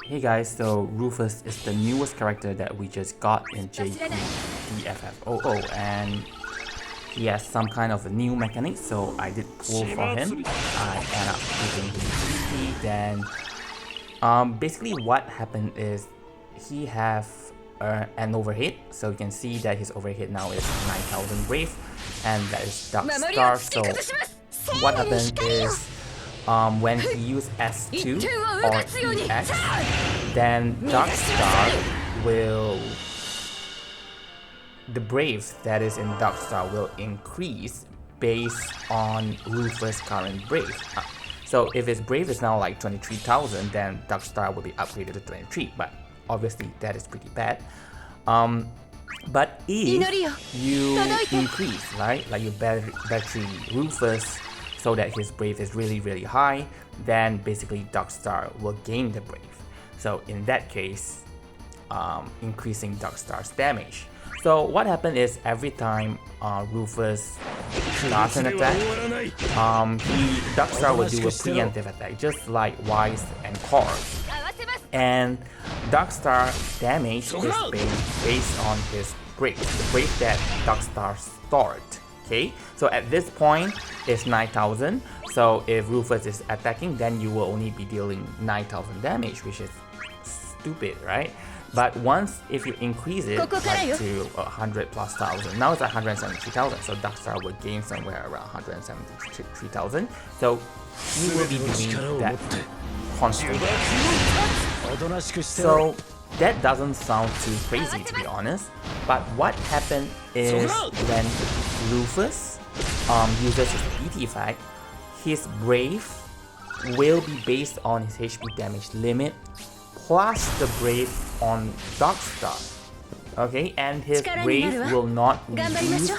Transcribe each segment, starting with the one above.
Hey guys, so Rufus is the newest character that we just got in HP DFFOO, and he has some kind of a new mechanic, so I did pull for him. I end up using his HP. Then basically what happened is he have an overhead, so you can see that his overhead now is 9000 Brave, and that is Darkstar. So what happened is when he used S2 or EX, then Darkstar will, the Brave that is in Darkstar will increase based on Rufus' current Brave. So if his Brave is now like 23,000, then Darkstar will be upgraded to 23, but obviously that is pretty bad. But if you increase, right, like you battery Rufus so that his Brave is really high, then basically Darkstar will gain the Brave. So in that case, increasing Darkstar's damage. So what happened is every time Rufus starts an attack, Darkstar will do a preemptive attack, just like Wise and Core. And Darkstar damage is based on his Brave, the Brave that Darkstar stored. Okay, so at this point it's 9000. So if Rufus is attacking, then you will only be dealing 9000 damage, which is stupid, right? But once if you increase it like to 100 plus thousand, now it's 173,000. So Darkstar will gain somewhere around 173,000. So he will be doing that constantly. So that doesn't sound too crazy, to be honest. But what happened is when Rufus uses his BT effect, his Brave will be based on his HP damage limit plus the Brave on Darkstar. Okay, and his Brave will not reduce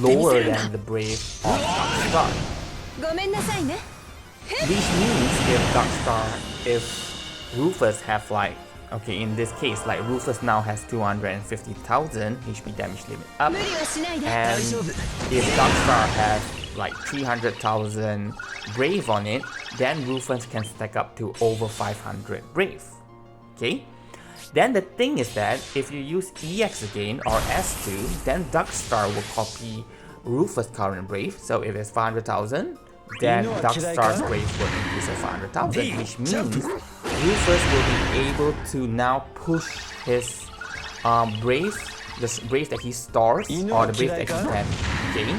lower than the Brave on Darkstar. Which means if Rufus have like, okay, in this case, like Rufus now has 250,000 HP damage limit up, and if Darkstar has like 300,000 Brave on it, then Rufus can stack up to over 500 Brave. Okay? Then the thing is that if you use EX again or S2, then Darkstar will copy Rufus' current Brave. So if it's 500,000, then Darkstar's Brave will increase to 500,000, which means Rufus will be able to now push his Brave, the Brave that he stores, or the Brave that he can gain,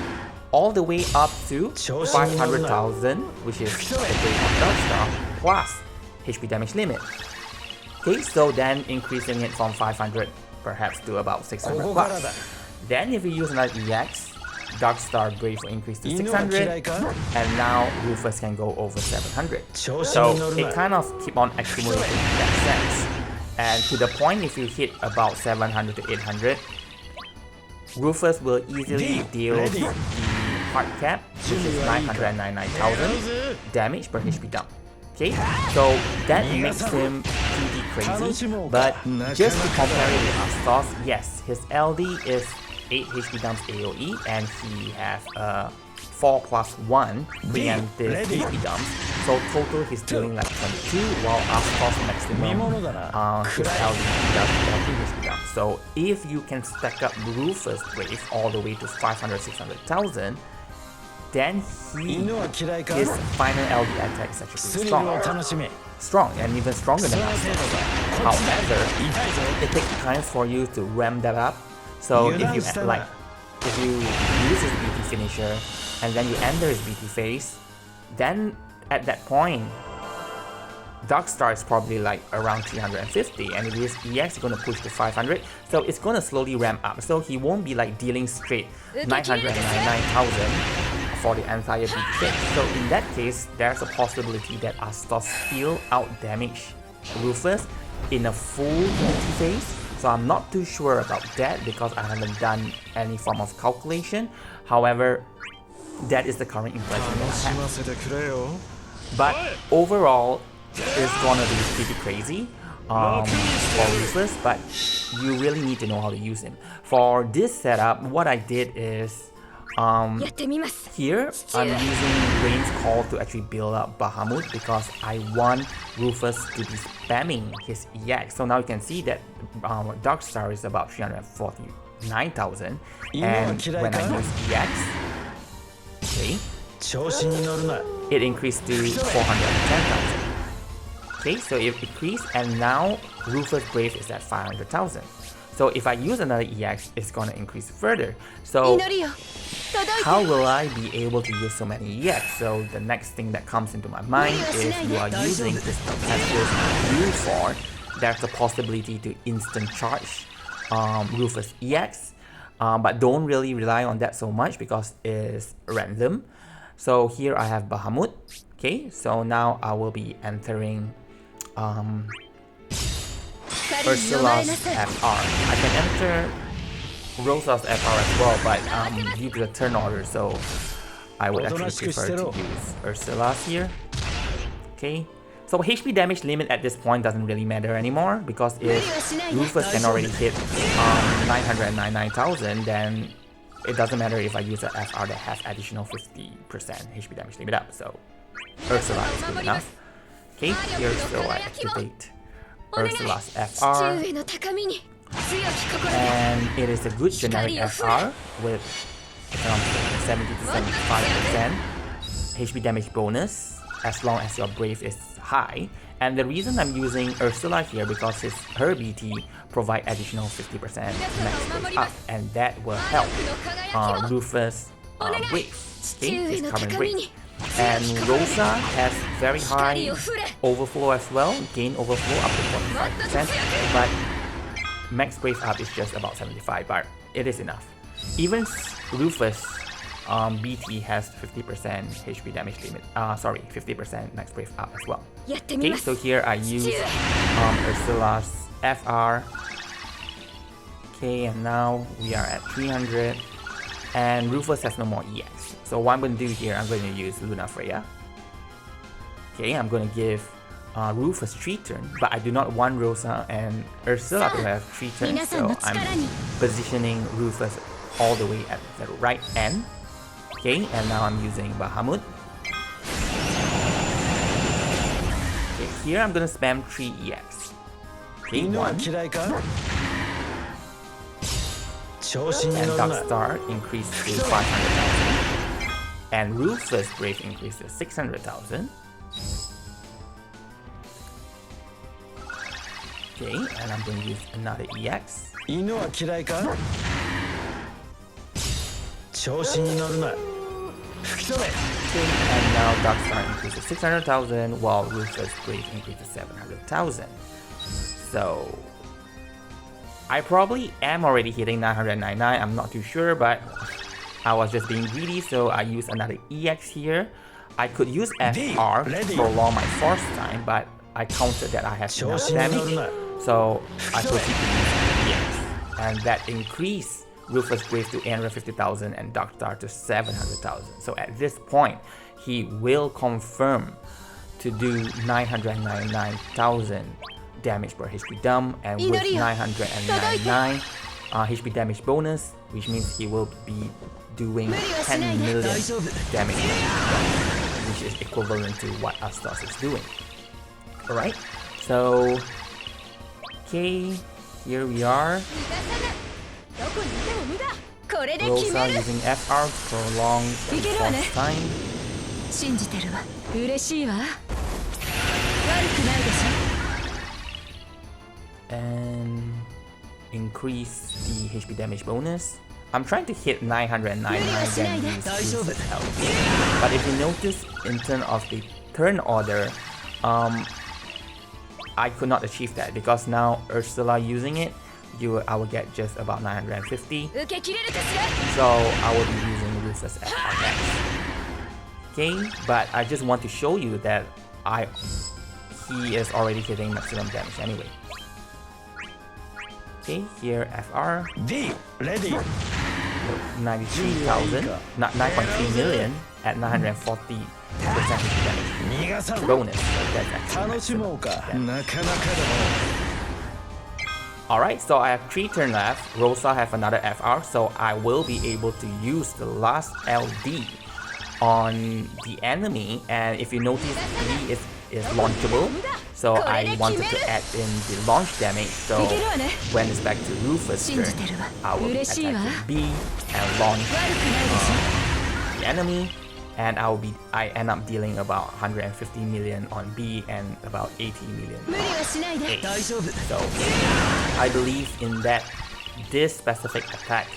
all the way up to 500,000, which is the Brave of Darkstar, plus HP damage limit. Okay, so then increasing it from 500 perhaps to about 600 plus. Then if you use another EX, Darkstar Brave will increase to 600, and now Rufus can go over 700. So it kind of keep on accumulating in that sense. And to the point, if you hit about 700 to 800, Rufus will easily deal the hard cap, which is 999,000 damage per HP dump. Okay, so that makes him pretty crazy, but just to compare it with Astos, yes, his LD is 8 HP dumps AoE, and he has 4 plus 1 preemptive HP dumps. So total he's dealing like 22, while Astos maximum his LD does 14 HP dumps. So if you can stack up Rufus Brave all the way to 500-600,000, then his final LD attack is actually strong and even stronger than Astos. However, it takes time for you to ramp that up. So if you use his BT finisher and then you enter his BT phase, then at that point Darkstar is probably like around 350, and if you use EX, you're gonna push to 500. So it's gonna slowly ramp up. So he won't be like dealing straight 999,000 for the entire BT phase. So in that case, there's a possibility that Astos still out damage Rufus in a full BT phase. So I'm not too sure about that because I haven't done any form of calculation. However, that is the current impression that I have. But overall, it's gonna be pretty crazy for Rufus, but you really need to know how to use him. For this setup, what I did is Here, I'm using Rain's Call to actually build up Bahamut because I want Rufus to be spamming his EX. So now you can see that Darkstar is about 349,000, and when I use EX, okay, it increased to 410,000. Okay, so it increased, and now Rufus Brv is at 500,000. So if I use another EX, it's gonna increase further. So how will I be able to use so many EX? So the next thing that comes into my mind is you are using this perpetual U4. There's a possibility to instant charge Rufus EX, but don't really rely on that so much because it's random. So here I have Bahamut. Okay, so now I will be entering Ursula's FR. I can enter Rosa's FR as well, but due to the turn order, so I would actually prefer to use Ursula's here. Okay, so HP damage limit at this point doesn't really matter anymore, because if Rufus can already hit 999,000, then it doesn't matter if I use an FR that has additional 50% HP damage limit up, so Ursula is good enough. Okay, here so I activate Ursula's FR, and it is a good generic FR with around 70 to 75% HP damage bonus as long as your Brv is high. And the reason I'm using Ursula here because her BT provide additional 50% max Brv up, and that will help Rufus Brv, okay, his current Brv. And Rosa has very high overflow as well, gain overflow up to 45%, but max Brv up is just about 75, but it is enough. Even Rufus BT has 50% HP damage limit, 50% max Brv up as well. Okay, so here I use Ursula's FR. Okay, and now we are at 300, and Rufus has no more EX. So what I'm going to do here, I'm going to use Luna Freya. Okay, I'm going to give Rufus 3 turns, but I do not want Rosa and Ursula to have 3 turns, so I'm positioning Rufus all the way at the right end. Okay, and now I'm using Bahamut. Okay, here I'm going to spam 3 EX. Okay, 1. And Darkstar increased to 500,000. And Rufus Brv increased to 600,000. Okay, and I'm going to use another EX. Okay, and now Darkstar increased to 600,000 while Rufus Brv increased to 700,000. So I probably am already hitting 999, I'm not too sure, but I was just being greedy, so I used another EX here. I could use FR to prolong my force time, but I counted that I have enough damage, so I proceeded to use EX. And that increased Rufus Brv to 850,000 and Darkstar to 700,000. So at this point, he will confirm to do 999,000 damage per HP dump, and with 999 HP damage bonus, which means he will be doing 10 million damage, which is equivalent to what Astos is doing. Alright, so okay, here we are. Rosa using FR to prolong the force time. And increase the HP damage bonus. I'm trying to hit 999 then use Rufus health. But if you notice, in terms of the turn order, I could not achieve that because now Ursula using it, I will get just about 950. So I will be using Rufus FR next. Okay, but I just want to show you that he is already hitting maximum damage anyway. Okay, here FR. Ready. 93,000, not 9.3 million at 940% damage bonus. So that's actually maximum damage. Alright, so I have 3 turn left. Rosa have another FR, so I will be able to use the last LD on the enemy. And if you notice, B is launchable, so I wanted to add in the launch damage. So when it's back to Rufus' turn, I will attack B and launch the enemy. And I end up dealing about 150 million on B and about 80 million on A. So I believe in that this specific attack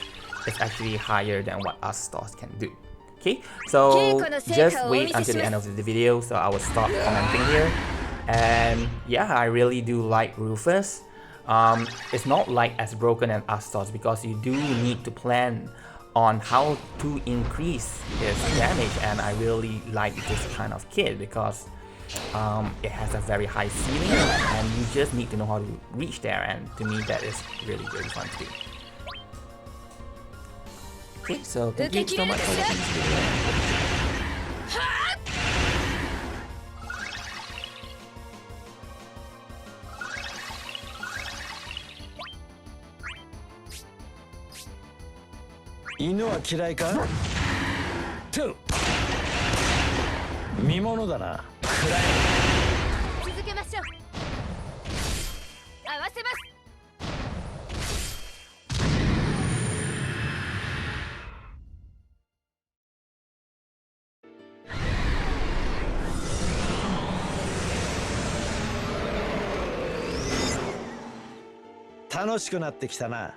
is actually higher than what us stars can do. Okay, so just wait until the end of the video, so I will stop commenting here. And yeah, I really do like Rufus. It's not like as broken as us stars because you do need to plan on how to increase its damage, and I really like this kind of kit because it has a very high ceiling and you just need to know how to reach there, and to me that is really fun to do. Okay, so thank you so much for watching this video. 犬は嫌いか？トゥ見物だな。続けましょう。合わせます。楽しくなってきたな。